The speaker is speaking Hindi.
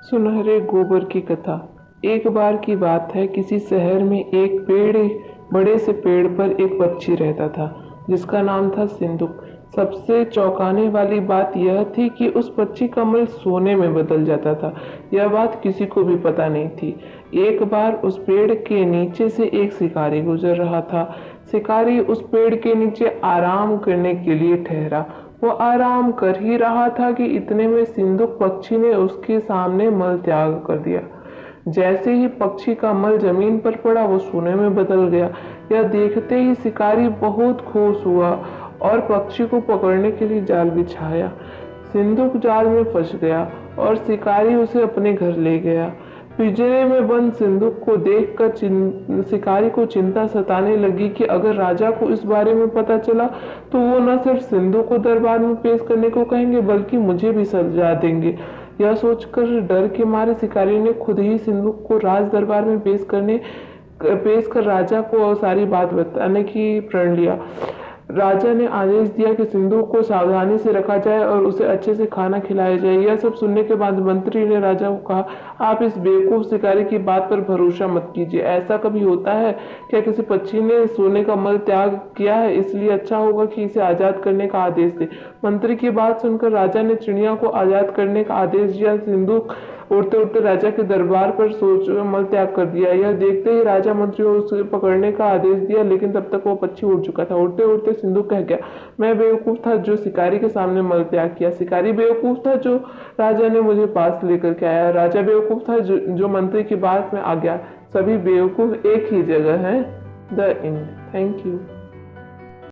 सुनहरे गोबर की कथा। एक बार की बात है, किसी शहर में एक बड़े से पेड़ पर एक पक्षी रहता था जिसका नाम था सिंदूक। सबसे चौंकाने वाली बात यह थी कि उस पक्षी का मल सोने में बदल जाता था। यह बात किसी को भी पता नहीं थी। एक बार उस पेड़ के नीचे से एक शिकारी गुजर रहा था। शिकारी उस पेड़ के नीचे आराम करने के लिए ठहरा। वो आराम कर ही रहा था कि इतने में सिंदूक पक्षी ने उसके सामने मल त्याग कर दिया। जैसे ही पक्षी का मल जमीन पर पड़ा, वो सोने में बदल गया। यह देखते ही शिकारी बहुत खुश हुआ और पक्षी को पकड़ने के लिए जाल बिछाया। सिंदूक जाल में फंस गया और शिकारी उसे अपने घर ले गया। पिंजरे में बंद सिंदूक को देखकर शिकारी को चिंता सताने लगी कि अगर राजा को इस बारे में पता चला तो वो न सिर्फ सिंदूक को दरबार में पेश करने को कहेंगे बल्कि मुझे भी सजा देंगे। यह सोचकर डर के मारे शिकारी ने खुद ही सिंदूक को राज दरबार में पेश कर राजा को सारी बात बताने की प्रण लिया। राजा ने आदेश दिया कि सिंदूक को सावधानी से रखा जाए और उसे अच्छे से खाना खिलाया जाए। यह सब सुनने के बाद मंत्री ने राजा को कहा, आप इस बेवकूफ शिकारी की बात पर भरोसा मत कीजिए। ऐसा कभी होता है क्या? किसी पक्षी ने सोने का मल त्याग किया है, इसलिए अच्छा होगा कि इसे आजाद करने का आदेश दे। मंत्री की बात सुनकर राजा ने चिड़िया को आजाद करने का आदेश दिया। सिंदूक उड़ते उड़ते राजा के दरबार पर सोच मल त्याग कर दिया। यह देखते ही राजा मंत्री को उसे पकड़ने का आदेश दिया, लेकिन तब तक वो पक्षी उड़ चुका था। उड़ते उड़ते सिंदूक कह गया, मैं बेवकूफ था जो शिकारी के सामने मल त्याग किया। शिकारी बेवकूफ था जो राजा ने मुझे पास लेकर के आया। राजा बेवकूफ था जो मंत्री की बात में आ गया। सभी बेवकूफ एक ही जगह है। The end. Thank you.